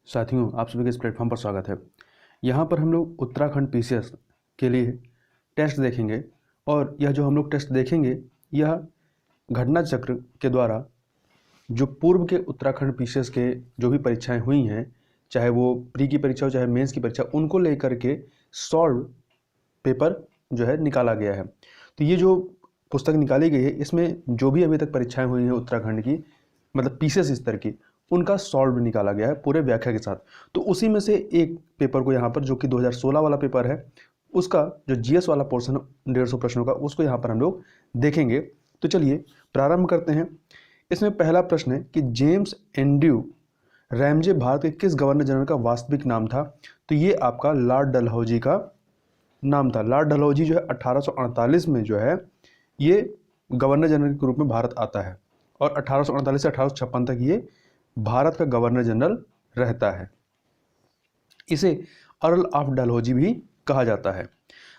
साथियों, आप सभी के इस प्लेटफॉर्म पर स्वागत है। यहाँ पर हम लोग उत्तराखंड पीसीएस के लिए टेस्ट देखेंगे और यह जो हम लोग टेस्ट देखेंगे यह घटना चक्र के द्वारा जो पूर्व के उत्तराखंड पीसीएस के जो भी परीक्षाएं हुई हैं, चाहे वो प्री की परीक्षा हो चाहे मेंस की परीक्षा, उनको लेकर के सॉल्व पेपर जो है निकाला गया है। तो ये जो पुस्तक निकाली गई है इसमें जो भी अभी तक परीक्षाएं हुई हैं उत्तराखंड की, मतलब पीसीएस स्तर की, उनका सॉल्व निकाला गया है पूरे व्याख्या के साथ। तो उसी में से एक पेपर को यहाँ पर, जो कि 2016 वाला पेपर है, उसका जो जीएस वाला पोर्शन 150 प्रश्नों का, उसको यहाँ पर हम लोग देखेंगे। तो चलिए प्रारंभ करते हैं। इसमें पहला प्रश्न है कि जेम्स एंड्रयू रैमजे भारत के किस गवर्नर जनरल का वास्तविक नाम था? तो ये आपका लॉर्ड डलहौजी का नाम था। लॉर्ड डलहौजी जो है 1848 में जो है ये गवर्नर जनरल के रूप में भारत आता है और 1848 से 1856 तक ये भारत का गवर्नर जनरल रहता है। इसे अर्ल ऑफ डलहौजी भी कहा जाता है।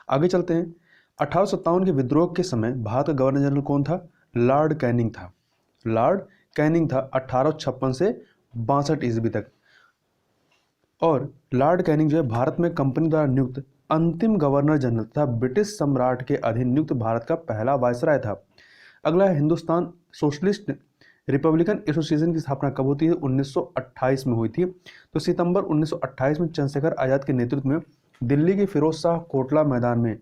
आगे चलते हैं। 1857 के विद्रोह के समय भारत का गवर्नर जनरल कौन था? लॉर्ड कैनिंग था। लॉर्ड कैनिंग था 1856 से 62 ईस्वी तक। और लॉर्ड कैनिंग जो है भारत में कंपनी द्वारा नियुक्त अंतिम गवर्नर जनरल तथा ब्रिटिश सम्राट के अधीन नियुक्त भारत का पहला वायसराय था। अगला है हिंदुस्तान सोशलिस्ट रिपब्लिकन एसोसिएशन की स्थापना कब होती है? 1928 में हुई थी। तो सितंबर 1928 में चंद्रशेखर आजाद के नेतृत्व में दिल्ली के फिरोज शाह कोटला मैदान में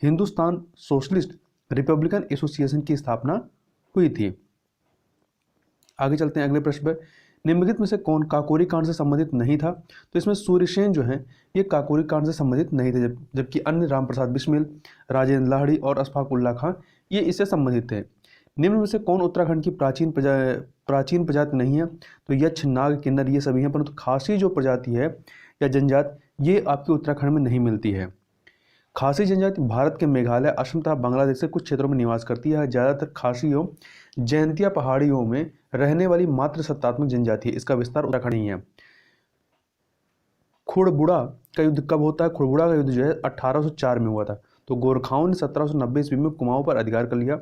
हिंदुस्तान सोशलिस्ट रिपब्लिकन एसोसिएशन की स्थापना हुई थी। आगे चलते हैं अगले प्रश्न पर। निम्नलिखित में से कौन काकोरी कांड से संबंधित नहीं था? तो इसमें सूर्यसेन जो है ये काकोरी कांड से संबंधित नहीं थे, जबकि अन्य रामप्रसाद बिस्मिल, राजेंद्र लाहिड़ी और अशफाक उल्लाह खां ये इससे संबंधित थे। निम्न में से कौन उत्तराखंड की प्राचीन प्रजाति नहीं है? तो यक्ष, नाग, किन्नर ये सभी हैं, परंतु खासी जो प्रजाति है या जनजाति ये आपके उत्तराखंड में नहीं मिलती है। खासी जनजाति भारत के मेघालय, असम तथा बांग्लादेश से कुछ क्षेत्रों में निवास करती है। ज़्यादातर खासी एवं जयंतिया पहाड़ियों में रहने वाली मात्र सत्तात्मक जनजाति है। इसका विस्तार उत्तराखंड ही है। खुड़बुड़ा का युद्ध कब होता है? खुड़बुड़ा का युद्ध जो है 1804 में हुआ था। तो गोरखाओं ने 1790 ईस्वी में कुमाऊं पर अधिकार कर लिया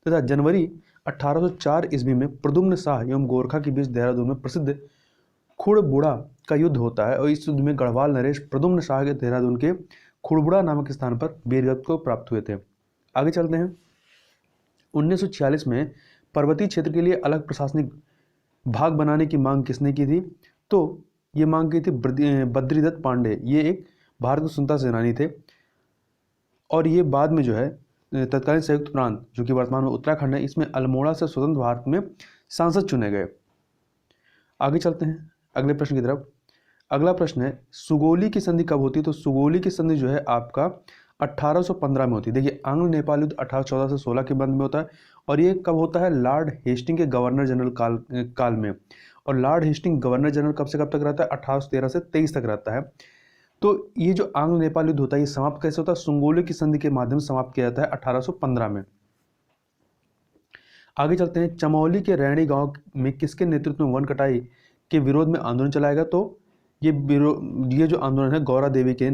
तथा जनवरी 1804 ईस्वी में प्रद्युम्न शाह एवं गोरखा के बीच देहरादून में प्रसिद्ध खुड़बुड़ा का युद्ध होता है और इस युद्ध में गढ़वाल नरेश प्रद्युम्न शाह के देहरादून के खुड़बुड़ा नामक स्थान पर वीरगति को प्राप्त हुए थे। आगे चलते हैं। 1946 में पर्वतीय क्षेत्र के लिए अलग प्रशासनिक भाग बनाने की मांग किसने की थी? तो ये मांग की थी बद्रीदत्त पांडे। ये एक भारत के स्वतंत्रता सेनानी थे और ये बाद में जो है तत्कालीन संयुक्त प्रांत जो कि वर्तमान में उत्तराखंड है, इसमें अल्मोड़ा से स्वतंत्र भारत में सांसद चुने गए। आगे चलते हैं अगले प्रश्न की तरफ। अगला प्रश्न है सुगोली की संधि कब होती है? तो सुगोली की संधि जो है आपका 1815 में होती है। देखिए, आंग्ल नेपाल युद्ध 1814 से 16 के बंद में होता है और ये कब होता है? लॉर्ड हेस्टिंग के गवर्नर जनरल काल में। और लॉर्ड हेस्टिंग गवर्नर जनरल कब से कब तक रहता है? 1813 से 23 तक रहता है। तो ये जो आंग्ल नेपाल युद्ध होता है ये समाप्त कैसे होता है? सुगोली की संधि के माध्यम से समाप्त किया जाता है 1815 में। आगे चलते हैं। चमौली के रैणी गांव में किसके नेतृत्व में वन कटाई के विरोध में आंदोलन चलाएगा? तो ये जो आंदोलन है गौरा देवी के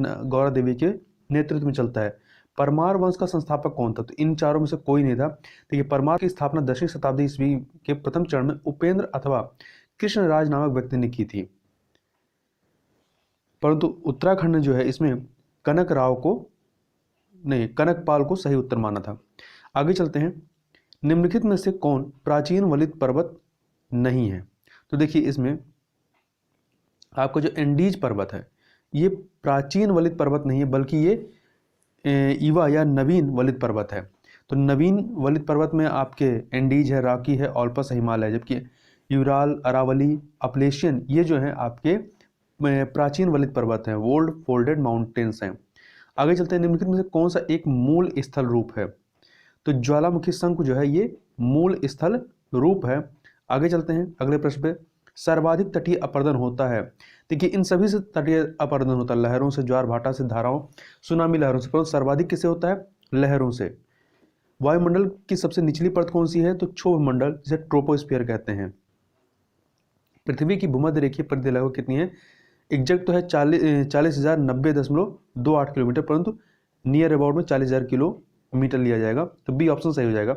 नेतृत्व में चलता है। परमार वंश का संस्थापक कौन था? तो इन चारों में से कोई नहीं था। देखिए, परमार की स्थापना 10वीं शताब्दी ईस्वी के प्रथम चरण में उपेंद्र अथवा कृष्णराज नामक व्यक्ति ने की थी, परंतु उत्तराखंड ने जो है इसमें कनकपाल को सही उत्तर माना था। आगे चलते हैं। निम्नलिखित में से कौन प्राचीन वलित पर्वत नहीं है? तो देखिए, इसमें आपका जो एंडीज पर्वत है ये प्राचीन वलित पर्वत नहीं है, बल्कि ये युवा या नवीन वलित पर्वत है। तो नवीन वलित पर्वत में आपके एंडीज है, रॉकी है, ऑल्पस, हिमालय है, जबकि यूराल, अरावली, अपलेशियन ये जो है आपके प्राचीन वलित पर्वत हैं, ओल्ड फोल्डेड माउंटेन्स हैं। आगे चलते हैं। निम्नलिखित में से कौन सा एक मूल स्थल रूप है? तो ज्वालामुखी शंकु जो है ये मूल स्थल रूप है। आगे चलते हैं अगले प्रश्न पे। सर्वाधिक तटीय अपरदन होता है? देखिए, इन सभी से तटीय अपरदन होता है, लहरों से, ज्वार भाटा से, धाराओं, सुनामी लहरों से, परंतु सर्वाधिक किससे होता है? लहरों से। वायुमंडल की सबसे निचली परत कौन सी है? तो क्षोभ मंडल, जिसे ट्रोपोस्फियर कहते हैं। पृथ्वी की भूमध्य रेखीय परिधि लगभग कितनी है? एग्जैक्ट तो है 40,090.28 किलोमीटर, परंतु नियर अबाउट में 40,000 किलोमीटर लिया जाएगा। तो बी ऑप्शन सही हो जाएगा।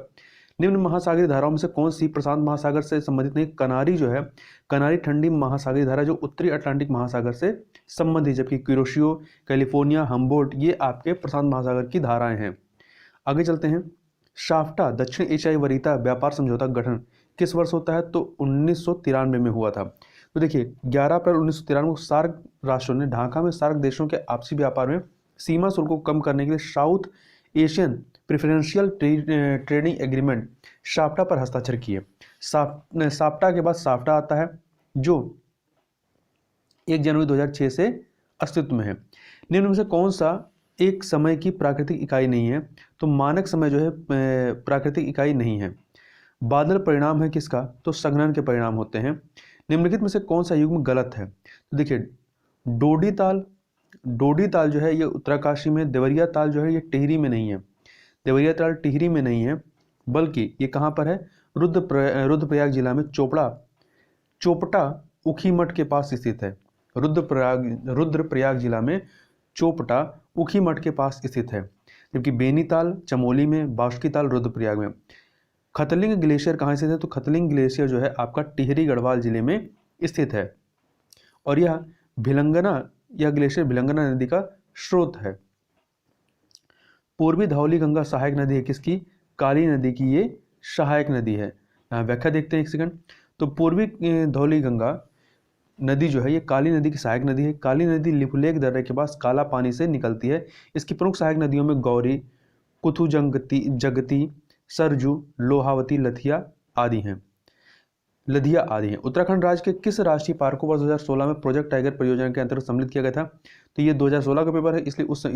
निम्न महासागरीय धाराओं में से कौन सी प्रशांत महासागर से संबंधित नहीं? कनारी जो है, कनारी ठंडी महासागरीय धारा जो उत्तरी अटलांटिक महासागर से संबंधित, जबकि क्यूरोशियो, कैलिफोर्निया, हम्बोल्ट ये आपके प्रशांत महासागर की धाराएं हैं। आगे चलते हैं। शाफ्टा दक्षिण एशियाई वरीयता व्यापार समझौता का गठन किस वर्ष होता है? तो 1993 में हुआ था। तो देखिए 11 अप्रैल 1993 को सार्क राष्ट्रों ने ढाका में सार्क देशों के आपसी व्यापार में सीमा शुल्क को कम करने के लिए South Asian preferential trading agreement SAPTA पर हस्ताक्षर किए। साफ्टा के बाद साफ्टा आता है जो 1 जनवरी 2006 से अस्तित्व में है। निम्न में से कौन सा एक समय की प्राकृतिक इकाई नहीं है? तो मानक समय जो है प्राकृतिक इकाई नहीं है। बादल परिणाम है किसका? तो संघनन के परिणाम होते हैं। निम्नलिखित में से कौन सा युग्म गलत है? तो देखिए डोडी ताल जो है ये उत्तरकाशी में, देवरिया ताल जो है ये टिहरी में नहीं है, देवरिया ताल टिहरी में नहीं है, बल्कि ये कहाँ पर है? रुद्रप्रयाग जिला में चोपटा उखीमठ के पास स्थित है। रुद्रप्रयाग जिला में चोपटा उखीमठ के पास स्थित है। जबकि बेनीताल चमोली में, बासुकी ताल रुद्रप्रयाग में। खतलिंग ग्लेशियर कहाँ स्थित है? तो खतलिंग ग्लेशियर जो है आपका टिहरी गढ़वाल जिले में स्थित है और यह ग्लेशियर भिलंगना नदी का स्रोत है। पूर्वी धौली गंगा सहायक नदी है किसकी? काली नदी की ये सहायक नदी है। व्याख्या देखते हैं एक सेकंड। तो पूर्वी धौली गंगा नदी जो है ये काली नदी की सहायक नदी है। काली नदी लिपुलेख दर्रे के पास काला पानी से निकलती है। इसकी प्रमुख सहायक नदियों में गौरी, जगती, सरजू, लोहावती, लधिया आदि हैं। उत्तराखंड राज्य के किस राष्ट्रीय पार्क को वर्ष 2016 में प्रोजेक्ट टाइगर परियोजना के अंतर्गत सम्मिलित किया गया था? तो ये 2016 का पेपर है, इसलिए इसके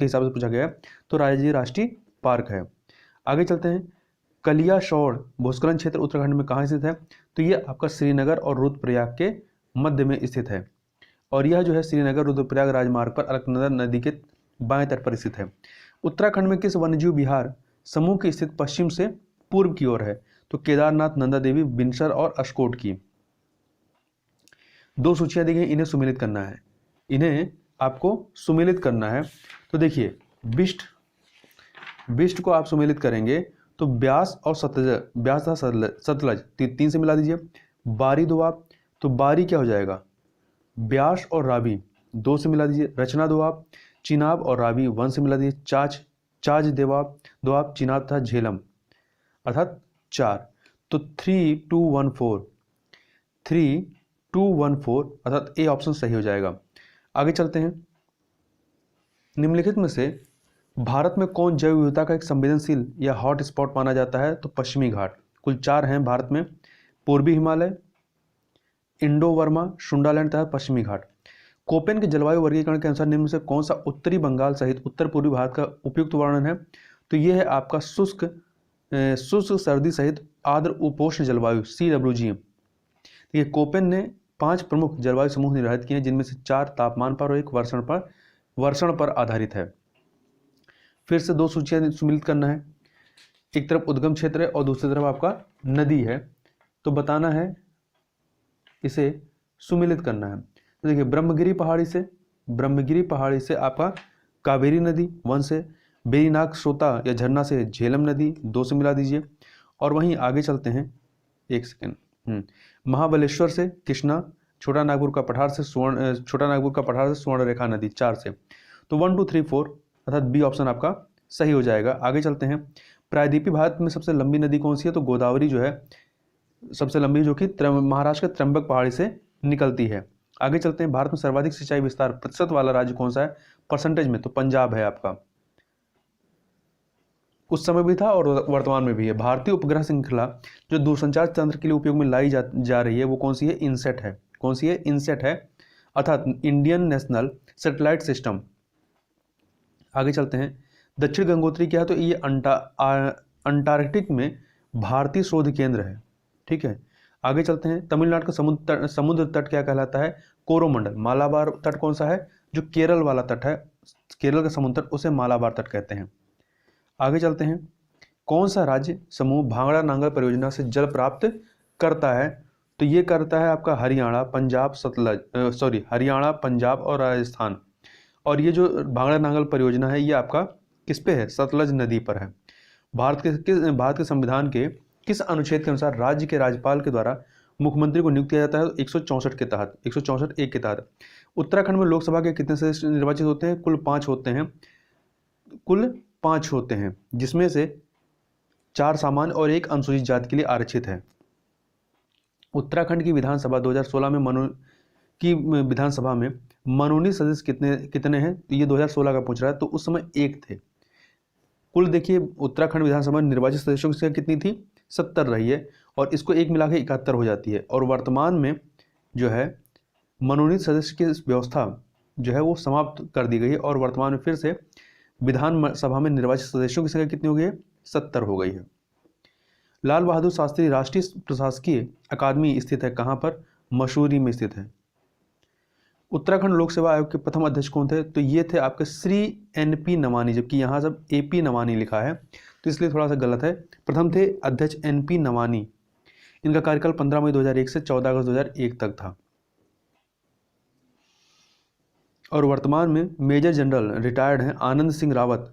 हिसाब से पूछा गया है। तो राज्य राष्ट्रीय पार्क है। आगे चलते हैं। कलियासोड़ भूस्खलन क्षेत्र उत्तराखंड में कहाँ स्थित है? तो ये आपका श्रीनगर और रुद्रप्रयाग के मध्य में स्थित है और यह जो है श्रीनगर रुद्रप्रयाग राजमार्ग पर अलकनंदा नदी के बाएं तट पर स्थित है। उत्तराखंड में किस वन्यजीव विहार समूह की स्थित पश्चिम से पूर्व की ओर है? तो केदारनाथ, नंदा देवी, बिनसर और अस्कोट की। 2 सूचियां दी गई, इन्हें सुमेलित करना है। इन्हें आपको सुमेलित करना है। तो देखिए बिस्ट को आप सुमेलित करेंगे तो ब्यास और सतलज, ब्यास था सतलज 3 से मिला दीजिए। बारी दोआब, तो बारी क्या हो जाएगा? ब्यास और रावी 2 से मिला दीजिए। रचना दोआब, चिनाब और रावी 1 से मिला दीजिए। चाज दोआब, चिनाब था झेलम अर्थात 4। तो 3214 अर्थात ए ऑप्शन सही हो जाएगा। आगे चलते हैं। निम्नलिखित में से भारत में कौन जैव विविधता का एक संवेदनशील या हॉट स्पॉट माना जाता है? तो पश्चिमी घाट। कुल 4 हैं भारत में, पूर्वी हिमालय, इंडो वर्मा, शुंडालैंड तथा पश्चिमी घाट। कोपेन के जलवायु वर्गीकरण के अनुसार निम्न में से कौन सा उत्तरी बंगाल सहित उत्तर पूर्वी भारत का उपयुक्त वर्णन है? तो यह है आपका शुष्क सर्दी सहित आर्द्र उपोष्ण जलवायु CWG। देखिए कोपेन ने 5 प्रमुख जलवायु समूह निर्धारित किए हैं, जिनमें से 4 तापमान पर और 1 वर्षण पर आधारित है। फिर से 2 सूचियां सुमेलित करना है। एक तरफ उद्गम क्षेत्र है और दूसरी तरफ आपका नदी है, तो बताना है, इसे सुमेलित करना है। तो देखिए ब्रह्मगिरी पहाड़ी से आपका कावेरी नदी 1 से, बेरीनाग स्रोता या झरना से झेलम नदी 2 से मिला दीजिए। और वहीं आगे चलते हैं, एक सेकेंड। महाबलेश्वर से कृष्णा, छोटा नागपुर का पठार से स्वर्ण रेखा नदी 4 से। तो 1 2 3 4 अर्थात बी ऑप्शन आपका सही हो जाएगा। आगे चलते हैं। प्रायद्वीपीय भारत में सबसे लंबी नदी कौन सी है? तो गोदावरी जो है सबसे लंबी, जो कि महाराष्ट्र के त्र्यंबक पहाड़ी से निकलती है। आगे चलते हैं। भारत में सर्वाधिक सिंचाई विस्तार प्रतिशत वाला राज्य कौन सा है परसेंटेज में? तो पंजाब है आपका, उस समय भी था और वर्तमान में भी है। भारतीय उपग्रह श्रृंखला जो दूरसंचार तंत्र के लिए उपयोग में लाई जा रही है वो कौन सी है? इनसेट है। कौन सी है? इनसेट है, अर्थात इंडियन नेशनल सैटेलाइट सिस्टम। आगे चलते हैं। दक्षिण गंगोत्री क्या है? तो ये अंटार्कटिक में भारतीय शोध केंद्र है। ठीक है, आगे चलते हैं। तमिलनाडु का समुद्र तट क्या कहलाता है? कोरोमंडल। मालाबार तट कौन सा है? जो केरल वाला तट है, केरल का समुद्र तट, उसे मालाबार तट कहते हैं। आगे चलते हैं। कौन सा राज्य समूह भांगड़ा नांगल परियोजना से जल प्राप्त करता है? तो ये करता है आपका हरियाणा, पंजाब और राजस्थान। और ये जो भांगड़ा नांगल परियोजना है ये आपका किस पे है? सतलज नदी पर है। भारत के संविधान के किस अनुच्छेद के अनुसार राज्य के राज्यपाल के द्वारा मुख्यमंत्री को नियुक्त किया जाता है? 164 के तहत, 164 एक के तहत। उत्तराखंड में लोकसभा के कितने सदस्य निर्वाचित होते हैं? कुल 5 होते हैं, कुल 5 होते हैं, जिसमें से 4 सामान्य और 1 अनुसूचित जाति के लिए आरक्षित है। उत्तराखंड की विधानसभा 2016 में विधानसभा में मनोनीत सदस्य कितने हैं? तो ये 2016 का पूछ रहा है, तो उस समय 1 थे। कुल देखिए उत्तराखंड विधानसभा में निर्वाचित सदस्यों की संख्या कितनी थी? 70 रही है, और इसको एक मिला के 71 हो जाती है। और वर्तमान में जो है मनोनीत सदस्य की व्यवस्था जो है वो समाप्त कर दी गई है, और वर्तमान में फिर से विधानसभा में निर्वाचित सदस्यों की संख्या कितनी हो गई है? 70 हो गई है। लाल बहादुर शास्त्री राष्ट्रीय प्रशासकीय अकादमी स्थित है कहाँ पर? मसूरी में स्थित है। उत्तराखंड लोक सेवा आयोग के प्रथम अध्यक्ष कौन थे? तो ये थे आपके श्री NP नवानी, जबकि यहाँ सब AP नवानी लिखा है, तो इसलिए थोड़ा सा गलत है। प्रथम थे अध्यक्ष NP नवानी। इनका कार्यकाल 15 मई 2001 से 14 अगस्त 2001 तक था। और वर्तमान में मेजर जनरल रिटायर्ड हैं आनंद सिंह रावत,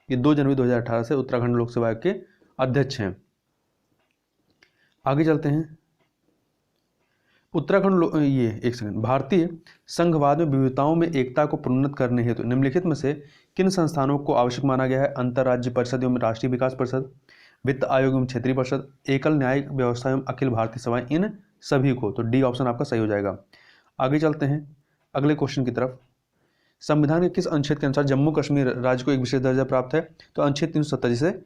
ये 2 जनवरी 2018 से उत्तराखंड लोक सेवा आयोग के अध्यक्ष हैं। आगे चलते हैं। भारतीय संघवाद में विविधताओं में एकता को प्रोन्नत करने हेतु निम्नलिखित में से किन संस्थानों को आवश्यक माना गया है? अंतर्राज्य परिषद एवं राष्ट्रीय विकास परिषद, वित्त आयोग एवं क्षेत्रीय परिषद, एकल न्यायिक व्यवस्था एवं अखिल भारतीय सभाएं, इन सभी को। तो डी ऑप्शन आपका सही हो जाएगा। आगे चलते हैं अगले क्वेश्चन की तरफ। संविधान के किस अनुच्छेद के अनुसार जम्मू कश्मीर राज्य को एक विशेष दर्जा प्राप्त है? तो अनुच्छेद 370 से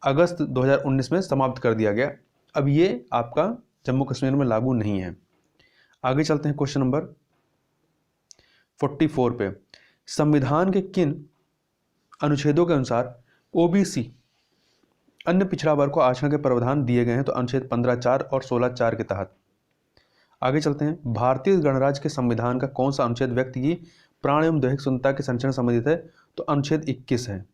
अगस्त 2019 में समाप्त कर दिया गया। अब ये आपका जम्मू कश्मीर में लागू नहीं है। आगे चलते हैं क्वेश्चन नंबर 44 पे। संविधान के किन अनुच्छेदों के अनुसार OBC अन्य पिछड़ा वर्ग को आरक्षण के प्रावधान दिए गए हैं? तो अनुच्छेद 15(4) और 16(4) के तहत। आगे चलते हैं। भारतीय गणराज्य के संविधान का कौन सा अनुच्छेद व्यक्ति की प्राण एवं दैहिक स्वतंत्रता के संरक्षण संबंधित है? तो अनुच्छेद 21 है।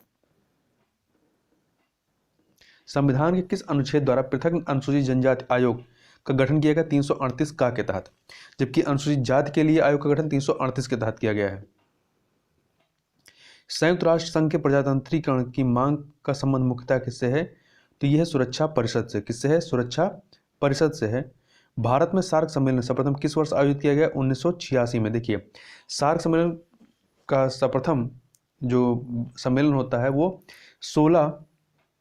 संविधान के किस अनुच्छेद द्वारा पृथक अनुसूचित जनजाति आयोग का गठन किया गया? 338 का के तहत, जबकि अनुसूचित जाति के लिए आयोग का गठन 338 के तहत किया गया है। संयुक्त राष्ट्र संघ के प्रजातंत्रीकरण की मांग का संबंध मुख्यतः किससे है? तो यह है सुरक्षा परिषद से। किससे है? सुरक्षा परिषद से है। भारत में सार्क सम्मेलन सर्वप्रथम किस वर्ष आयोजित किया गया? 1986 में। देखिए सार्क सम्मेलन का सर्वप्रथम जो सम्मेलन होता है वो 16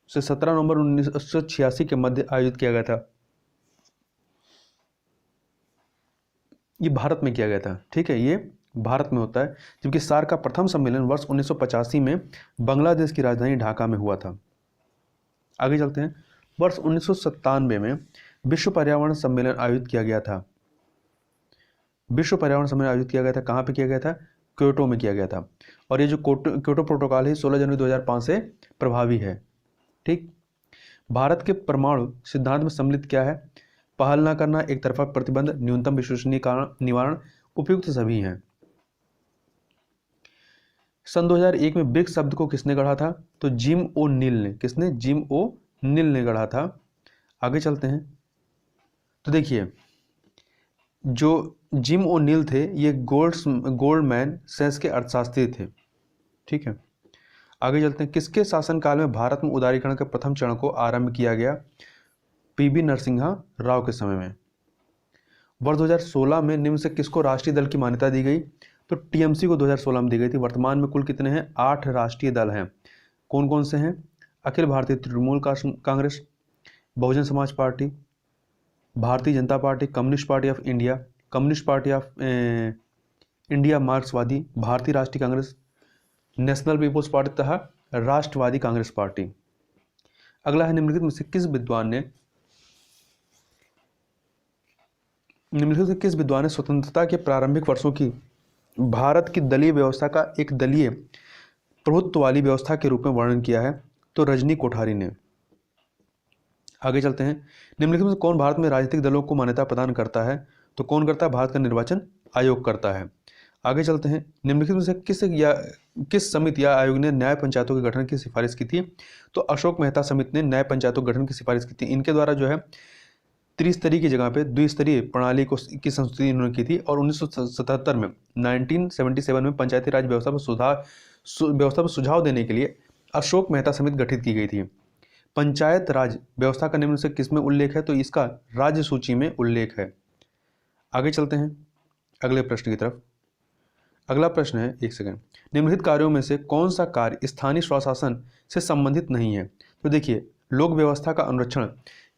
से 17 नवंबर 1986 के मध्य आयोजित किया गया था। ये भारत में किया गया था, ठीक है, ये भारत में होता है। जबकि सार्क का प्रथम सम्मेलन वर्ष 1985 में बांग्लादेश की राजधानी ढाका में हुआ था। आगे चलते हैं। वर्ष 1997 में विश्व पर्यावरण सम्मेलन आयोजित किया गया था। विश्व पर्यावरण सम्मेलन आयोजित किया गया था, कहाँ पे किया गया था? क्योटो में किया गया था। और ये जो क्योटो प्रोटोकॉल है 16 जनवरी 2005 से प्रभावी है। ठीक। भारत के परमाणु सिद्धांत में सम्मिलित क्या है? पहल न करना, एक तरफा प्रतिबंध, न्यूनतम विश्वसनीय कारण निवारण, उपयुक्त सभी हैं। सन 2001 में ब्रिक्स शब्द को किसने गढ़ा था? तो जिम ओ नील ने। किसने? जिम ओ नील ने गढ़ा था। आगे चलते हैं। तो देखिए जो जिम ओ नील थे ये गोल्डमैन सेस के अर्थशास्त्री थे। ठीक है। आगे चलते हैं। किसके शासनकाल में भारत में उदारीकरण के प्रथम चरण को आरंभ किया गया? PB नरसिम्हा राव के समय में। वर्ष 2016 में निम्न से किसको राष्ट्रीय दल की मान्यता दी गई? तो TMC को 2016 में दी गई थी। वर्तमान में कुल कितने हैं? 8 राष्ट्रीय दल हैं। कौन कौन से हैं? Akhil Bharatiya Trinamool Congress, Bahujan Samaj party, Bharatiya Janata party, communist party of India, communist party of India मार्क्सवादी, भारतीय राष्ट्रीय कांग्रेस, नेशनल पीपुल्स पार्टी तथा राष्ट्रवादी कांग्रेस पार्टी। अगला है निम्नलिखित में से किस विद्वान ने स्वतंत्रता के प्रारंभिक वर्षों की भारत की दलीय व्यवस्था का एक दलीय प्रभुत्व वाली व्यवस्था के रूप में वर्णन किया है? तो रजनी कोठारी ने। आगे चलते हैं। निम्नलिखित में से कौन भारत में राजनीतिक दलों को मान्यता प्रदान करता है? तो कौन करता है? भारत का निर्वाचन आयोग करता है। आगे चलते हैं। निम्नलिखित में से किस समिति या आयोग ने न्याय पंचायतों के गठन की सिफारिश की थी? तो अशोक मेहता समिति ने न्याय पंचायतों के गठन की सिफारिश की थी। इनके द्वारा जो है त्रिस्तरीय की जगह पे द्विस्तरीय प्रणाली की संस्तुति इन्होंने की थी। और 1977 में 1977 में पंचायती राज व्यवस्था पर सुझाव देने के लिए अशोक मेहता समिति गठित की गई थी। पंचायत राज व्यवस्था का निम्न से किसमें उल्लेख है? तो इसका राज्य सूची में उल्लेख है। आगे चलते हैं अगले प्रश्न की तरफ। अगला प्रश्न है, एक सेकंड, निम्नलिखित कार्यों में से कौन सा कार्य स्थानीय स्वशासन से संबंधित नहीं है? तो देखिए, लोक व्यवस्था का अनुरक्षण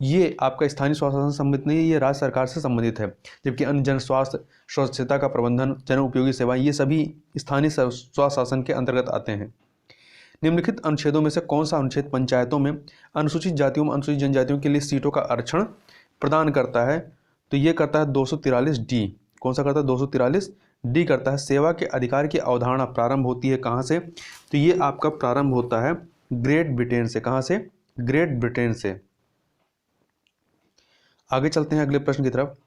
ये आपका स्थानीय स्वशासन से संबंधित नहीं है, ये राज्य सरकार से संबंधित है। जबकि अन्य जन स्वास्थ्य, स्वच्छता का प्रबंधन, जन उपयोगी सेवाएं, ये सभी स्थानीय स्वशासन के अंतर्गत आते हैं। निम्नलिखित अनुच्छेदों में से कौन सा अनुच्छेद पंचायतों में अनुसूचित जातियों में अनुसूचित जनजातियों के लिए सीटों का आरक्षण प्रदान करता है? तो ये करता है 243 डी। कौन सा करता है? 243 डी करता है। सेवा के अधिकार की अवधारणा प्रारंभ होती है कहाँ से? तो ये आपका प्रारंभ होता है ग्रेट ब्रिटेन से। कहाँ से? ग्रेट ब्रिटेन से। आगे चलते हैं अगले प्रश्न की तरफ।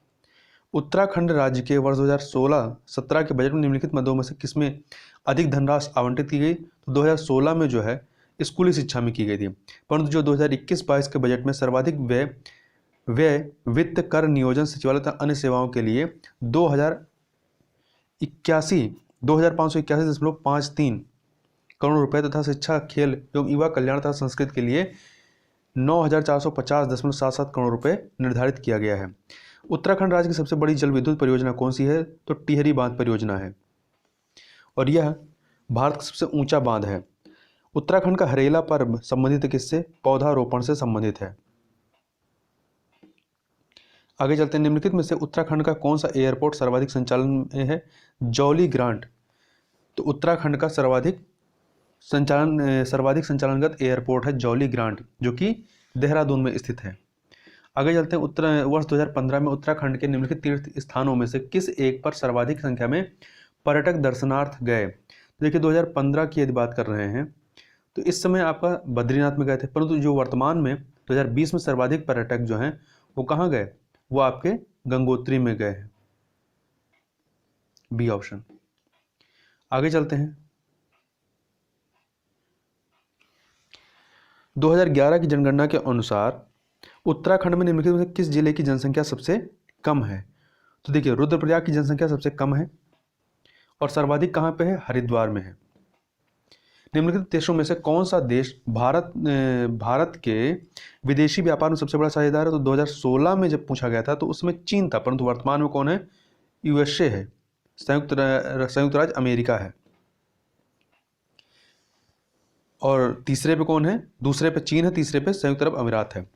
उत्तराखंड राज्य के वर्ष 2016-17 के बजट में निम्नलिखित मदों में से किसमें अधिक धनराशि आवंटित की गई? तो 2016 में जो है स्कूली शिक्षा में की गई थी, परंतु जो 2021-22 के बजट में सर्वाधिक व्यय वित्त, कर, नियोजन, सचिवालय तथा अन्य सेवाओं के लिए 2,581.53 करोड़ रुपए तथा शिक्षा, खेल एवं युवा कल्याण तथा संस्कृति के लिए 9,450.77 करोड़ रुपए निर्धारित किया गया है। उत्तराखंड राज्य की सबसे बड़ी जल विद्युत परियोजना कौन सी है? तो टिहरी बांध परियोजना है और यह भारत का सबसे ऊंचा बांध है। उत्तराखंड का हरेला पर्व संबंधित किससे? पौधारोपण से संबंधित है। आगे चलते हैं। निम्नलिखित में से उत्तराखंड का कौन सा एयरपोर्ट सर्वाधिक संचालन में है? जौली ग्रांट। तो उत्तराखंड का सर्वाधिक संचालनगत एयरपोर्ट है जौली ग्रांट, जो कि देहरादून में स्थित है। आगे चलते हैं। वर्ष 2015 में उत्तराखंड के निम्नलिखित तीर्थ स्थानों में से किस एक पर सर्वाधिक संख्या में पर्यटक दर्शनार्थ गए? देखिए, 2015 की यदि बात कर रहे हैं तो इस समय आपका बद्रीनाथ में गए थे, परंतु जो वर्तमान में 2020 में सर्वाधिक पर्यटक जो हैं वो कहाँ गए? वो आपके गंगोत्री में गए हैं। B option. आगे चलते हैं। 2011 की जनगणना के अनुसार उत्तराखंड में निम्नलिखित में से किस जिले की जनसंख्या सबसे कम है? तो देखिए, रुद्रप्रयाग की जनसंख्या सबसे कम है और सर्वाधिक कहाँ पे है? हरिद्वार में है। निम्नलिखित देशों में से कौन सा देश भारत के विदेशी व्यापार में सबसे बड़ा साझेदार है? तो 2016 में जब पूछा गया था तो उसमें चीन था, परंतु वर्तमान में कौन है? यूएसए है, संयुक्त राज्य अमेरिका है। और तीसरे पे कौन है? दूसरे पे चीन है, तीसरे पे संयुक्त अरब अमीरात है।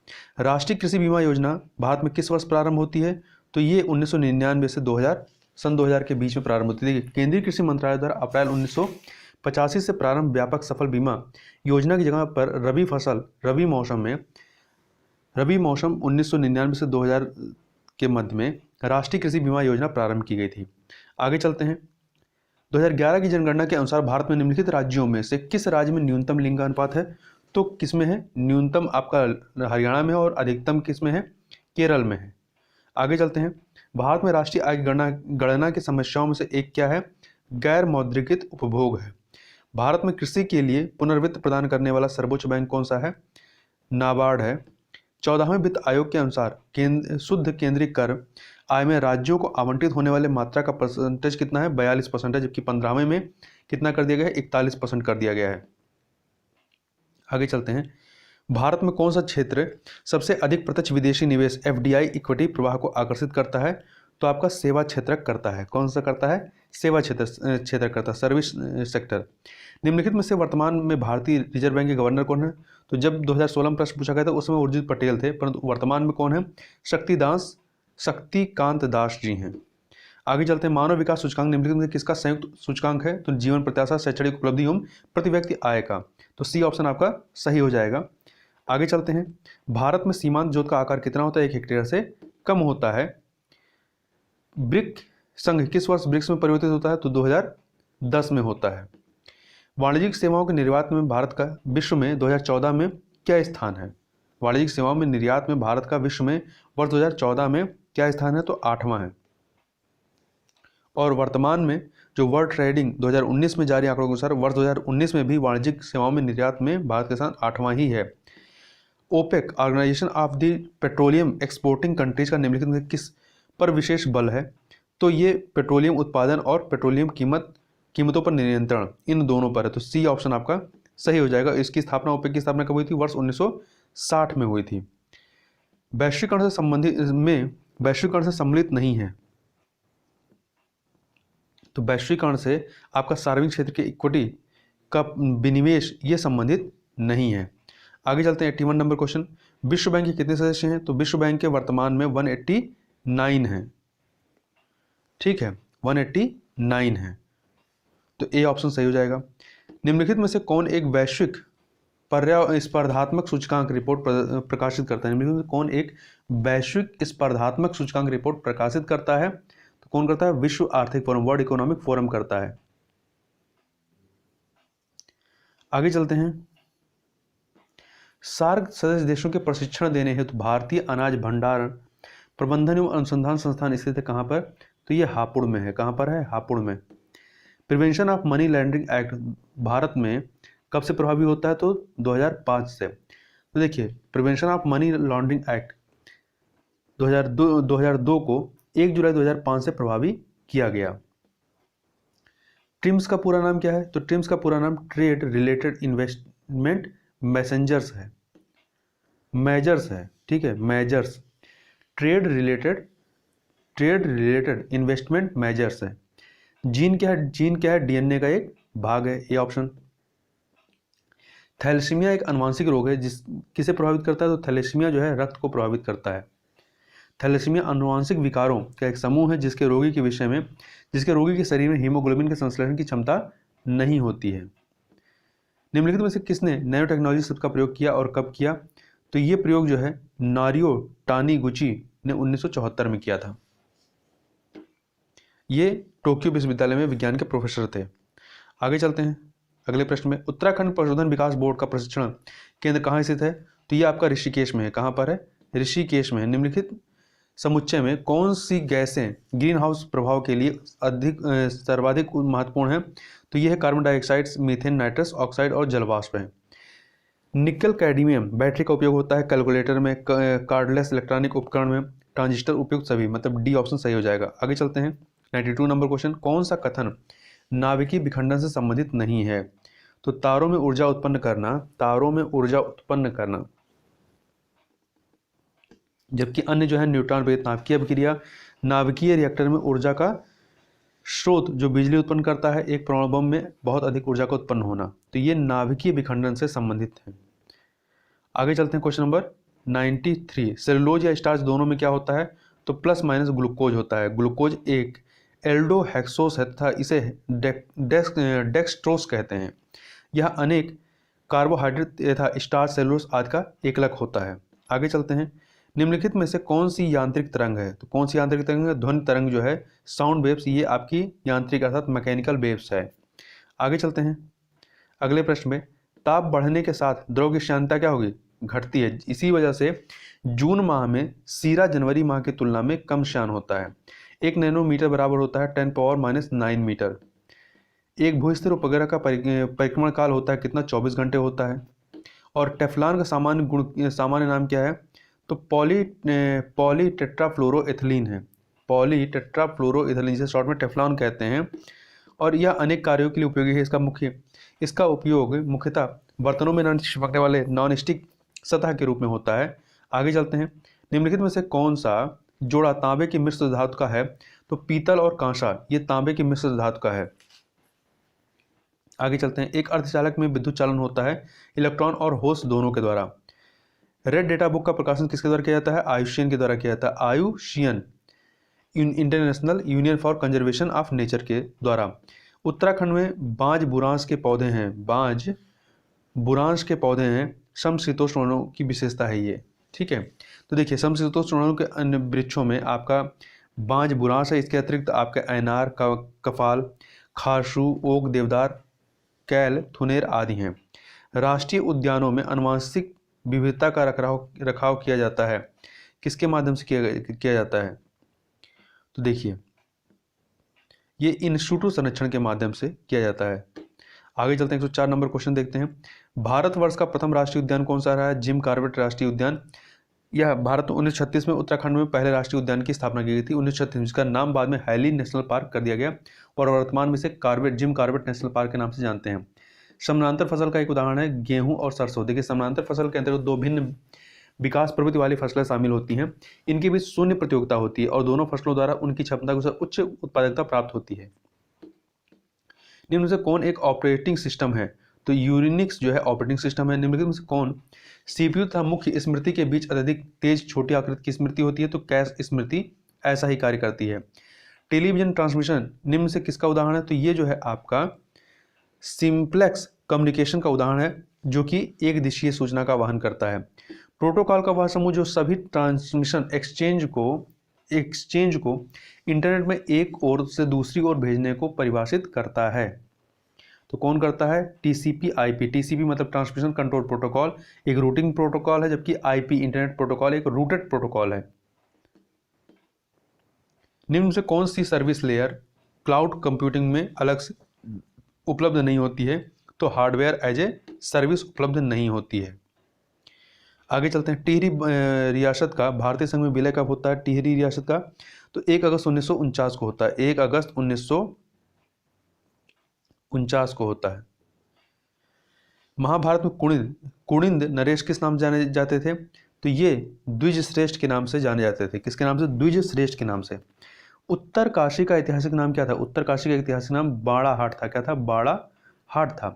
राष्ट्रीय कृषि बीमा योजना भारत में किस वर्ष प्रारंभ होती है? तो ये 1999 से 2000 के बीच में प्रारंभ होती है। केंद्रीय कृषि मंत्रालय द्वारा अप्रैल 1985 से प्रारंभ व्यापक सफल बीमा योजना की जगह पर रबी मौसम 1999 से 2000 के मध्य में राष्ट्रीय कृषि बीमा योजना प्रारंभ की गई थी। आगे चलते हैं। 2011 की जनगणना के अनुसार भारत में निम्नलिखित राज्यों में से किस राज्य में न्यूनतम लिंग अनुपात है? तो किसमें है? न्यूनतम आपका हरियाणा में है और अधिकतम किसमें है? केरल में है। आगे चलते हैं। भारत में राष्ट्रीय आय गणना की समस्याओं में से एक क्या है? गैर मौद्रिकृत उपभोग है। भारत में कृषि के लिए पुनर्वित्त प्रदान करने वाला सर्वोच्च बैंक कौन सा है? नाबार्ड है। 14वें वित्त आयोग के अनुसार शुद्ध केंद्रीय कर आय में राज्यों को आवंटित होने वाले मात्रा का परसेंटेज कितना है? 42%, जबकि 15वें में कितना कर दिया गया है? 41% कर दिया गया है। आगे चलते हैं। भारत में कौन सा क्षेत्र सबसे अधिक प्रत्यक्ष विदेशी निवेश FDI इक्विटी प्रवाह को आकर्षित करता है? तो आपका सेवा क्षेत्र करता है। कौन सा करता है? सेवा क्षेत्र करता है, सर्विस सेक्टर। निम्नलिखित में से वर्तमान में भारतीय रिजर्व बैंक के गवर्नर कौन है? तो जब 2016 में प्रश्न पूछा गया था उसमें उर्जित पटेल थे, परंतु वर्तमान में कौन है? शक्तिकांत दास जी हैं। आगे चलते हैं। मानव विकास सूचकांक निम्नलिखित में किसका संयुक्त सूचकांक है? तो जीवन प्रत्याशा, शैक्षणिक उपलब्धि एवं प्रति व्यक्ति आय का। तो सी ऑप्शन आपका सही हो जाएगा। आगे चलते हैं। भारत में सीमांत जोत का आकार कितना होता है? 1 हेक्टेयर से कम होता है। ब्रिक संघ किस वर्ष ब्रिक्स में परिवर्तित होता है? तो 2010 में होता है। वाणिज्यिक सेवाओं के निर्यात में भारत का विश्व में 2014 में क्या स्थान है? वाणिज्यिक सेवाओं में निर्यात में भारत का विश्व में वर्ष 2014 में क्या स्थान है? तो 8वां है। और वर्तमान में जो वर्ल्ड ट्रेडिंग 2019 में जारी आंकड़ों के अनुसार वर्ष 2019 में भी वाणिज्यिक सेवाओं में निर्यात में भारत के साथ 8वां ही है। OPEC organisation of the petroleum exporting countries का निम्नलिखित में किस पर विशेष बल है? तो ये पेट्रोलियम उत्पादन और पेट्रोलियम कीमतों पर नियंत्रण, इन दोनों पर है। तो सी ऑप्शन आपका सही हो जाएगा। इसकी स्थापना, ओपेक की स्थापना कब हुई थी? वर्ष 1960 में हुई थी। वैश्वीकरण से सम्मिलित नहीं है, तो वैश्वीकरण से आपका सार्वजनिक क्षेत्र के इक्विटी का विनिवेश ये संबंधित नहीं है। आगे चलते हैं 81 नंबर क्वेश्चन। विश्व बैंक के कितने सदस्य हैं? तो विश्व बैंक के वर्तमान में 189 हैं। ठीक है, 189 है, तो ए ऑप्शन सही हो जाएगा। निम्नलिखित में से कौन एक वैश्विक स्पर्धात्मक सूचकांक रिपोर्ट प्रकाशित करता है? निम्नलिखित में कौन एक वैश्विक स्पर्धात्मक सूचकांक रिपोर्ट प्रकाशित करता है? तो कौन करता है? विश्व आर्थिक फोरम, वर्ल्ड इकोनॉमिक फोरम करता है। आगे चलते हैं। सार्क सदस्य देशों के प्रशिक्षण देने हेतु भारतीय अनाज भंडारण प्रबंधन एवं अनुसंधान संस्थान स्थित है कहाँ पर? तो ये हापुड़ में है। कहाँ पर है? हापुड़ में। Prevention of money laundering act Bharat में कब से प्रभावी होता है? तो 2005 से। तो देखिए, prevention of money laundering act 2002 को 1 जुलाई 2005 से प्रभावी किया गया। ट्रिम्स का पूरा नाम क्या है? तो ट्रिम्स का पूरा नाम ट्रेड रिलेटेड इन्वेस्टमेंट मैसेंजर्स है, मेजर्स है। ठीक है, measures, trade related investment measures है। जीन क्या है? जीन क्या है? डीएनए का एक भाग है, ये ऑप्शन। थैलेसीमिया एक अनुवांशिक रोग है, किसे प्रभावित करता है? तो थैलेसीमिया जो है रक्त को प्रभावित करता है। थैलेसीमिया अनुवांशिक विकारों का एक समूह है जिसके रोगी के शरीर में हीमोग्लोबिन के संश्लेषण की क्षमता नहीं होती है। निम्नलिखित में से किसने नैनो टेक्नोलॉजी शब्द का प्रयोग किया और कब किया? तो ये प्रयोग जो है नारियो टानीगुची ने 1974 में किया था। ये टोक्यो विश्वविद्यालय में विज्ञान के प्रोफेसर थे। आगे चलते हैं अगले प्रश्न में। उत्तराखंड पशुधन विकास बोर्ड का प्रशिक्षण केंद्र कहाँ स्थित है? तो ये आपका ऋषिकेश में है। कहाँ पर है? ऋषिकेश में है। निम्नलिखित समुच्चय में कौन सी गैसें ग्रीन हाउस प्रभाव के लिए सर्वाधिक महत्वपूर्ण है? तो यह है carbon dioxide, methane, nitrous oxide और जलवाष्प है। निकल कैडमियम बैटरी का उपयोग होता है कैलकुलेटर में, कार्डलेस इलेक्ट्रॉनिक उपकरण में, ट्रांजिस्टर उपयुक्त सभी, मतलब डी ऑप्शन सही हो जाएगा। आगे चलते हैं 92 नंबर क्वेश्चन। कौन सा कथन नाभिकीय विखंडन से संबंधित नहीं है? तो तारों में ऊर्जा उत्पन्न करना, जबकि अन्य जो है न्यूट्रॉन प्रेरित नाभिकीय अभिक्रिया, नाभिकीय रिएक्टर में ऊर्जा का स्रोत जो बिजली उत्पन्न करता है, एक परमाणु बम में बहुत अधिक ऊर्जा का उत्पन्न होना, तो ये नाभिकीय विखंडन से संबंधित है। आगे चलते हैं क्वेश्चन नंबर 93। सेलुलोज या स्टार्च दोनों में क्या होता है? तो प्लस माइनस ग्लूकोज होता है। ग्लूकोज एक एल्डोहेक्सोस है तथा इसे डेक्सट्रोस कहते हैं। यह अनेक कार्बोहाइड्रेट तथा स्टार्च, सेलुलोज आदि का एकलक होता है। आगे चलते हैं। निम्नलिखित में से कौन सी यांत्रिक तरंग है? तो कौन सी यांत्रिक तरंग है? ध्वनि तरंग जो है, साउंड वेव्स, ये आपकी यांत्रिक अर्थात मैकेनिकल वेव्स है। आगे चलते हैं अगले प्रश्न में। ताप बढ़ने के साथ द्रव की श्यानता क्या होगी? घटती है। इसी वजह से जून माह में सीरा जनवरी माह की तुलना में कम श्यान होता है। 1 नैनोमीटर बराबर होता है 10⁻⁹ मीटर। एक भूस्थिर उपग्रह का परिक्रमण काल होता है कितना? 24 घंटे होता है। और टेफ्लॉन का सामान्य नाम क्या है? तो पॉलीटेट्राफ्लोरोएथिलीन है। पॉलीटेट्राफ्लोरोएथिलीन, जिसे शॉर्ट में टेफ्लॉन कहते हैं, और यह अनेक कार्यों के लिए उपयोगी है। इसका उपयोग मुख्यतः बर्तनों में न चिपकने वाले नॉन स्टिक सतह के रूप में होता है। आगे चलते हैं। निम्नलिखित में से कौन सा जोड़ा तांबे की मिश्र धातु का है? तो पीतल और कांसा ये तांबे की मिश्र धातु का है। आगे चलते हैं। एक अर्धचालक में विद्युत चालन होता है इलेक्ट्रॉन और होल्स दोनों के द्वारा। रेड डेटा बुक का प्रकाशन किसके द्वारा किया जाता है? आयुषियन के द्वारा किया जाता है। IUCN, International Union for Conservation of Nature के द्वारा। उत्तराखंड में बांज बुरांश के पौधे हैं। समशीतोष्ण वनों की विशेषता है ये। ठीक है, तो देखिए समशीतोष्ण वनों के अन्य वृक्षों में आपका बांज बुरांश है। इसके अतिरिक्त आपके ऐनार, कफाल, खारशू, ओक, देवदार, कैल, थुनेर आदि हैं। राष्ट्रीय उद्यानों में आनुवंशिक विविधता का रखाव किया जाता है। किसके माध्यम से किया जाता है? तो देखिए ये इन सिटू संरक्षण के माध्यम से किया जाता है। आगे चलते हैं 104 नंबर क्वेश्चन देखते हैं। भारतवर्ष का प्रथम राष्ट्रीय उद्यान कौन सा रहा है? जिम कॉर्बेट राष्ट्रीय उद्यान। यह भारत 1936 में उत्तराखंड में पहले राष्ट्रीय उद्यान की स्थापना की गई थी 1936 में। इसका नाम बाद में हैली नेशनल पार्क कर दिया गया और वर्तमान में इसे जिम कॉर्बेट नेशनल पार्क के नाम से जानते हैं। समानांतर फसल का एक उदाहरण है गेहूं और सरसों। देखिए समानांतर फसल के अंतर्गत दो भिन्न विकास प्रवृत्ति वाली फसलें शामिल होती हैं। इनके बीच शून्य प्रतियोगिता होती है और दोनों फसलों द्वारा उनकी क्षमता के अनुसार उच्च उत्पादकता प्राप्त होती है। निम्न में से कौन एक ऑपरेटिंग सिस्टम है? तो यूनिक्स जो है ऑपरेटिंग सिस्टम है। निम्नलिखित में से कौन सीपीयू तथा मुख्य स्मृति के बीच अत्यधिक तेज छोटी आकृति की स्मृति होती है? तो कैश स्मृति ऐसा ही कार्य करती है। टेलीविजन ट्रांसमिशन निम्न से किसका उदाहरण है? तो ये जो है आपका सिंप्लेक्स कम्युनिकेशन का उदाहरण है, जो कि एक दिशीय सूचना का वहन करता है। प्रोटोकॉल का वह समूह जो सभी ट्रांसमिशन एक्सचेंज को इंटरनेट में एक ओर से दूसरी ओर भेजने को परिभाषित करता है। तो कौन करता है? TCP IP. टीसीपी मतलब ट्रांसमिशन कंट्रोल प्रोटोकॉल, एक रूटिंग प्रोटोकॉल है, जबकि आईपी इंटरनेट प्रोटोकॉल एक रूटेड प्रोटोकॉल है। निम्न से कौन सी सर्विस लेयर क्लाउड कंप्यूटिंग में अलग से उपलब्ध नहीं होती है? तो हार्डवेयर एज ए सर्विस उपलब्ध नहीं होती है। आगे चलते हैं। टिहरी रियासत का भारतीय संघ में विलय कब होता है? टिहरी रियासत का तो 1 अगस्त 1949 को होता है। 1 अगस्त 1949 को होता है। महाभारत में कुणिंद नरेश किस नाम जाने जाते थे? तो ये द्विज श्रेष्ठ के नाम से जाने जाते थे। किसके नाम से? द्विज श्रेष्ठ के नाम से। उत्तर काशी का ऐतिहासिक नाम क्या था? उत्तर काशी का ऐतिहासिक नाम बाड़ाहाट था। क्या था? बाड़ाहाट था।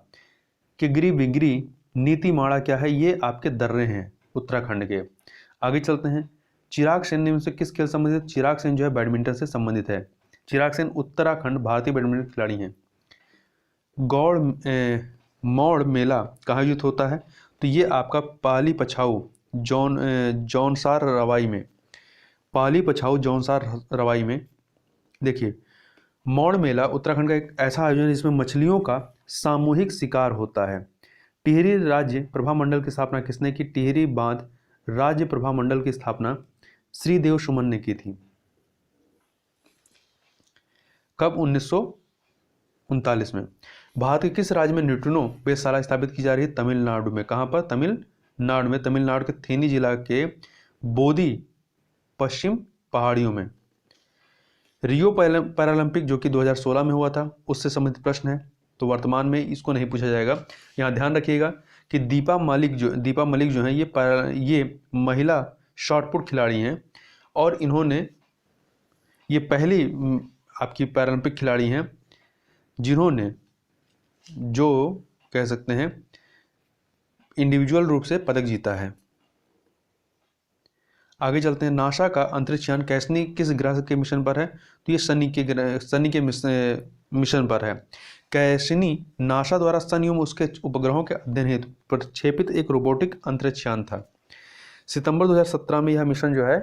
किगरी बिगरी नीतिमाड़ा क्या है? ये आपके दर्रे हैं उत्तराखंड के। आगे चलते हैं। चिराग सेन निम्न से किस खेल से संबंधित? चिराग सेन जो है बैडमिंटन से संबंधित है। चिराग सेन उत्तराखंड भारतीय बैडमिंटन खिलाड़ी हैं। मौड़ मेला कहाँ आयोजित होता है? तो ये आपका पाली पछाऊ जौनसार रवाई में। पाली पछाऊ जौनसार रवाई में। देखिए मौड़ मेला उत्तराखंड का एक ऐसा आयोजन है जिसमें मछलियों का सामूहिक शिकार होता है। टिहरी राज्य प्रभा मंडल की स्थापना किसने की? टिहरी बांध राज्य प्रभा मंडल की स्थापना श्रीदेव सुमन ने की थी। कब? 1939 में। भारत के किस राज्य में न्यूट्रिनो वेधशाला स्थापित की जा रही है? तमिलनाडु में। कहां पर? तमिलनाडु में। तमिलनाडु के थेनी जिला के बोदी पश्चिम पहाड़ियों में। रियो पैरालंपिक जो कि 2016 में हुआ था, उससे संबंधित प्रश्न है, तो वर्तमान में इसको नहीं पूछा जाएगा। यहाँ ध्यान रखिएगा कि दीपा मलिक जो हैं ये महिला शॉटपुट खिलाड़ी हैं और इन्होंने ये पहली आपकी पैरालंपिक खिलाड़ी हैं जिन्होंने जो कह सकते हैं इंडिविजुअल रूप से पदक जीता है। आगे चलते हैं। नासा का अंतरिक्ष यान कैसनी किस ग्रह के मिशन पर है? तो ये शनि के मिशन पर है। कैसनी नासा द्वारा शनि एवं उसके उपग्रहों के अध्ययन हेतु प्रक्षेपित एक रोबोटिक अंतरिक्ष यान था। सितंबर 2017 में यह मिशन जो है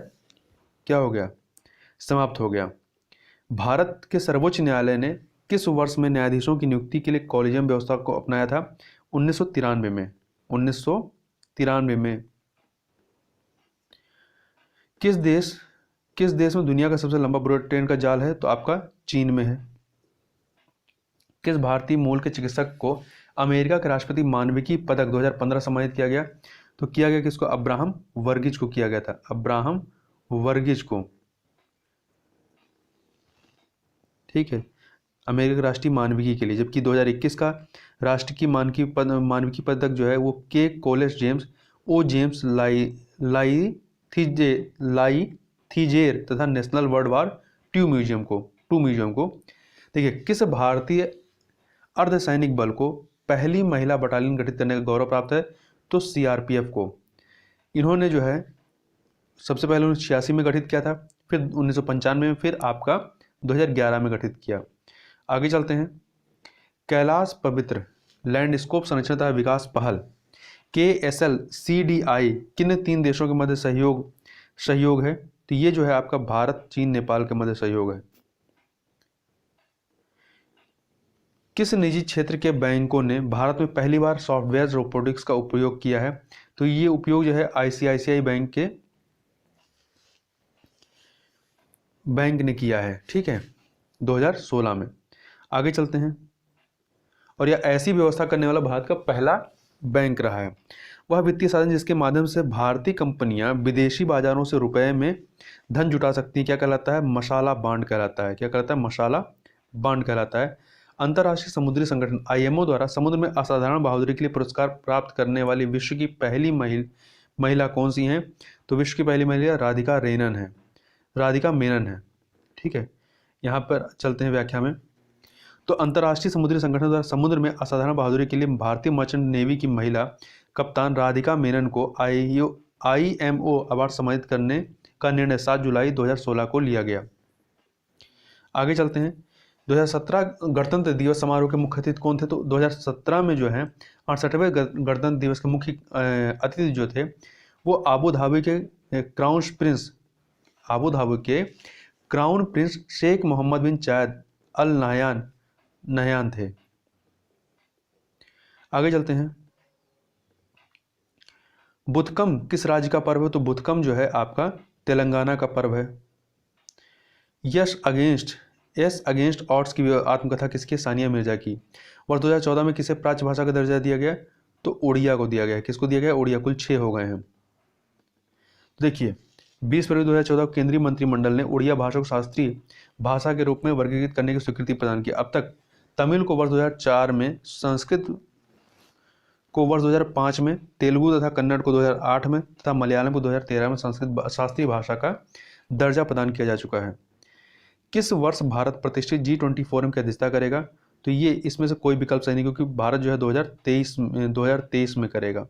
क्या हो गया? समाप्त हो गया। भारत के सर्वोच्च न्यायालय ने किस वर्ष में न्यायाधीशों की नियुक्ति के लिए कॉलेजियम व्यवस्था को अपनाया था? 1993 में। 1993 में। किस देश में दुनिया का सबसे लंबा बुलेट ट्रेन का जाल है? तो आपका चीन में है। किस भारतीय मूल के चिकित्सक को अमेरिका के राष्ट्रपति मानविकी पदक 2015 सम्मानित किया गया? तो किया गया किसको? अब्राहम वर्गीज को किया गया था। अब्राहम वर्गीज को, ठीक है, अमेरिका राष्ट्रीय मानविकी के लिए। जबकि 2021 का राष्ट्रीय मानविकी पदक जो है वो के कोलेस जेम्स, ओ जेम्स लाइथीजेर तथा national world war two museum को। देखिए किस भारतीय अर्धसैनिक बल को पहली महिला बटालियन गठित करने का गौरव प्राप्त है? तो सीआरपीएफ को। इन्होंने जो है सबसे पहले 1986 में गठित किया था, फिर 1995 में, फिर आपका 2011 में गठित किया। आगे चलते हैं। कैलाश पवित्र लैंडस्केप संरक्षण तथा विकास पहल KSLCDI किन 3 देशों के मध्य सहयोग है? तो ये जो है आपका भारत, चीन, नेपाल के मध्य सहयोग है। किस निजी क्षेत्र के बैंकों ने भारत में पहली बार सॉफ्टवेयर रोबोटिक्स का उपयोग किया है? तो ये उपयोग जो है ICICI बैंक ने किया है, ठीक है, 2016 में। आगे चलते हैं। और यह ऐसी व्यवस्था करने वाला भारत का पहला बैंक रहा है। वह वित्तीय साधन जिसके माध्यम से भारतीय कंपनियां विदेशी बाजारों से रुपए में धन जुटा सकती हैं क्या कहलाता है? मसाला बांड कहलाता है। क्या कहलाता है? मसाला बांड कहलाता है। अंतर्राष्ट्रीय समुद्री संगठन IMO द्वारा समुद्र में असाधारण बहादुरी के लिए पुरस्कार प्राप्त करने वाली विश्व की पहली महिला कौन सी हैं? तो विश्व की पहली महिला राधिका मेनन है। ठीक है, यहाँ पर चलते हैं व्याख्या में। तो अंतर्राष्ट्रीय समुद्री संगठन द्वारा समुद्र में असाधारण बहादुरी के लिए भारतीय मर्चेंट नेवी की महिला कप्तान राधिका मेनन को IMO अवार्ड सम्मानित करने का निर्णय 7 जुलाई 2016 को लिया गया। आगे चलते हैं। 2017 गणतंत्र दिवस समारोह के मुख्य अतिथि कौन थे? तो 2017 में जो है 68वें गणतंत्र दिवस के मुख्य अतिथि जो थे वो आबू धाबी के क्राउन प्रिंस शेख मोहम्मद बिन जायद अल नहयान थे। आगे चलते हैं। बुथकम किस राज्य का पर्व है? तो बुथकम जो है आपका तेलंगाना का पर्व है। यस अगेंस्ट ऑड्स की आत्मकथा किसकी? सानिया मिर्जा की। वर्ष 2014 में किसे प्राच्य भाषा का दर्जा दिया गया? तो उड़िया को दिया गया। किसको दिया गया? उड़िया। कुल 6 हो गए हैं। देखिए 20 फरवरी 2014 को केंद्रीय मंत्रिमंडल ने उड़िया भाषा को शास्त्रीय भाषा के रूप में वर्गीकृत करने की स्वीकृति प्रदान की। अब तक तमिल को वर्ष 2004 में, संस्कृत को वर्ष 2005 में, तेलुगु तथा कन्नड़ को 2008 में तथा मलयालम को 2013 में संस्कृत शास्त्रीय भाषा का दर्जा प्रदान किया जा चुका है। किस वर्ष भारत प्रतिष्ठित G20 फोरम की अध्यक्षता करेगा? तो ये इसमें से कोई विकल्प सही नहीं, क्योंकि भारत जो है 2023 में करेगा।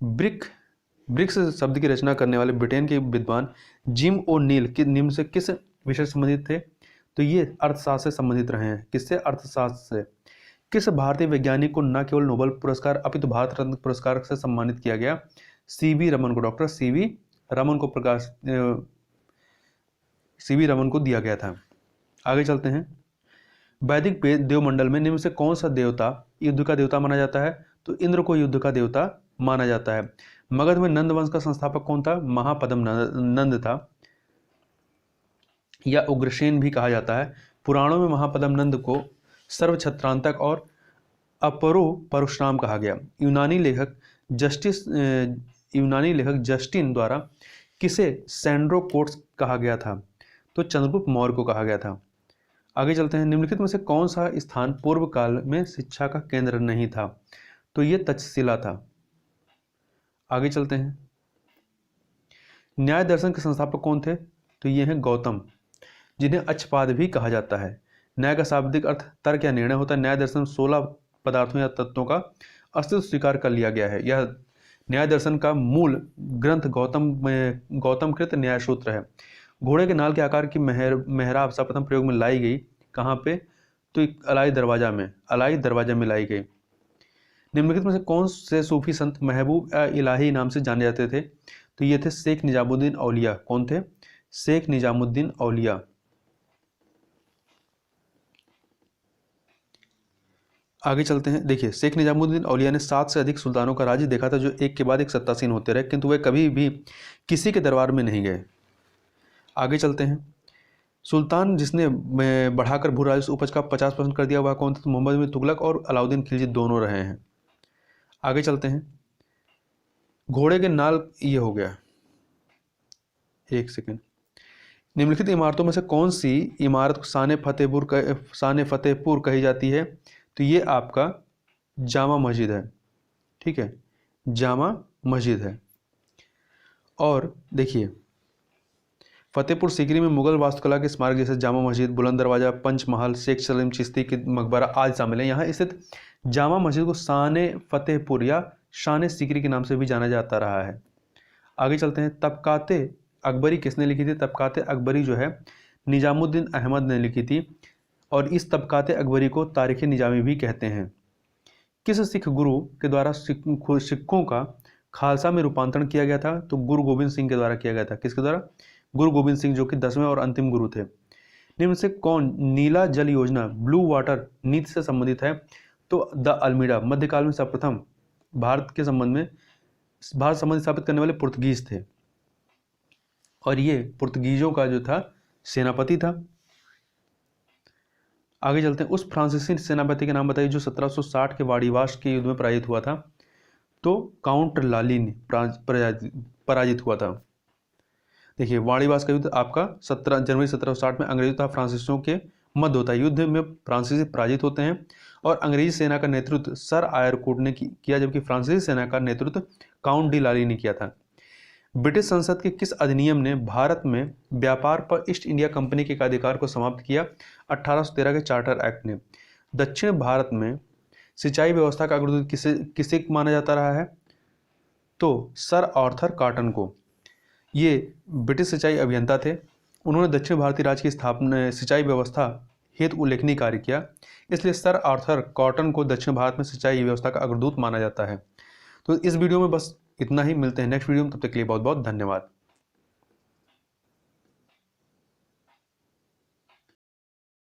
ब्रिक्स शब्द की रचना करने वाले ब्रिटेन के विद्वान जिम ओ'नील निम्न से किस विषय से संबंधित थे? तो ये अर्थशास्त्र से संबंधित रहे हैं। किससे? अर्थशास्त्र से। किस भारतीय वैज्ञानिक को न केवल नोबेल पुरस्कार अपितु भारत रत्न पुरस्कार से सम्मानित किया गया? CV रमन को, डॉक्टर CV रमन को दिया गया था। आगे चलते हैं। वैदिक देवमंडल में निम्न से कौन सा देवता युद्ध का देवता माना जाता है? तो इंद्र को युद्ध का देवता माना जाता है। मगध में नंद वंश का संस्थापक कौन था? महापद्म नंद था, या उग्रसेन भी कहा जाता है। पुराणों में महापद्म नंद को सर्वछत्रांतक और अपरो परशुराम कहा गया। यूनानी लेखक जस्टिन द्वारा किसे सैंड्रोकोट्स कहा गया था? तो चंद्रगुप्त मौर्य को कहा गया था। आगे चलते हैं। निम्नलिखित में से कौन सा स्थान पूर्व काल में शिक्षा का केंद्र नहीं था? तो ये तक्षशिला था। आगे चलते हैं। न्याय दर्शन के संस्थापक कौन थे? तो ये हैं गौतम, जिन्हें अक्षपाद भी कहा जाता है। न्याय का शाब्दिक अर्थ तर्क या निर्णय होता है। न्याय दर्शन 16 पदार्थों या तत्वों का अस्तित्व स्वीकार कर लिया गया है। यह न्याय दर्शन का मूल ग्रंथ गौतमकृत न्याय सूत्र है। घोड़े के नाल के आकार की मेहराब सर्वप्रथम प्रयोग में लाई गई कहाँ पे? तो अलाई दरवाजा में लाई गई। निम्नलिखित में से कौन से सूफी संत महबूब इलाही नाम से जाने जाते थे? तो ये थे शेख निजामुद्दीन औलिया। कौन थे? शेख निजामुद्दीन औलिया। आगे चलते हैं। देखिए शेख निजामुद्दीन औलिया ने 7 से अधिक सुल्तानों का राज्य देखा था, जो एक के बाद एक सत्तासीन होते रहे, किंतु वे कभी भी किसी के दरबार में नहीं गए। आगे चलते हैं। सुल्तान जिसने बढ़ाकर भू राजस्व उपज का 50% कर दिया, वह कौन था? तो मोहम्मद बिन तुगलक और अलाउद्दीन खिलजी दोनों रहे हैं। आगे चलते हैं। घोड़े के नाल ये हो गया। एक सेकेंड। निम्नलिखित इमारतों में से कौन सी इमारत शान फतेहपुर कही जाती है? तो ये आपका जामा मस्जिद है। ठीक है, जामा मस्जिद है। और देखिए फतेहपुर सीकरी में मुगल वास्तुकला के स्मारक जैसे जामा मस्जिद, बुलंद दरवाजा, पंचमहल, शेख सलीम चिश्ती की मकबरा आज शामिल है। यहाँ स्थित जामा मस्जिद को शान फतेहपुर या शान सीकरी के नाम से भी जाना जाता रहा है। आगे चलते हैं। तबकाते अकबरी किसने लिखी थी? तबकाते अकबरी जो है निजामुद्दीन अहमद ने लिखी थी, और इस तबकाते अकबरी को तारीख निजामी भी कहते हैं। किस सिख गुरु के द्वारा सिखों का खालसा में रूपांतरण किया गया था? तो गुरु गोविंद सिंह के द्वारा किया गया था। किसके द्वारा? गुरु गोविंद सिंह, जो कि 10वें और अंतिम गुरु थे। निम्न से कौन नीला जल योजना ब्लू वाटर नीति से संबंधित है? तो द अल्मीडा मध्यकाल में सर्वप्रथम भारत संबंध स्थापित करने वाले पुर्तगीज थे, और ये पुर्तगीजों का जो था सेनापति था। आगे चलते हैं। उस फ्रांसीसी सेनापति के नाम बताइए जो 1760 के वाड़ीवाश के युद्ध में पराजित हुआ था। तो काउंट लाली ने पराजित हुआ था। देखिए, वाणीवास का युद्ध आपका 17 जनवरी 1760 में अंग्रेजों तथा फ्रांसीसियों के मध्य होता है। युद्ध में फ्रांसीसी पराजित होते हैं और अंग्रेजी सेना का नेतृत्व सर आयरकोट ने किया, जबकि फ्रांसीसी सेना का नेतृत्व काउंट डी लाली ने किया था। ब्रिटिश संसद के किस अधिनियम ने भारत में व्यापार पर ईस्ट इंडिया कंपनी के अधिकार को समाप्त किया? 1813 के चार्टर एक्ट ने। दक्षिण भारत में सिंचाई व्यवस्था का अग्रदूत किसे माना जाता रहा है? तो सर आर्थर कॉटन को। ये ब्रिटिश सिंचाई अभियंता थे। उन्होंने दक्षिण भारतीय राज्य की स्थापना सिंचाई व्यवस्था हेतु उल्लेखनीय कार्य किया, इसलिए सर आर्थर कॉटन को दक्षिण भारत में सिंचाई व्यवस्था का अग्रदूत माना जाता है। तो इस वीडियो में बस इतना ही। मिलते हैं नेक्स्ट वीडियो में, तब तक के लिए बहुत बहुत धन्यवाद।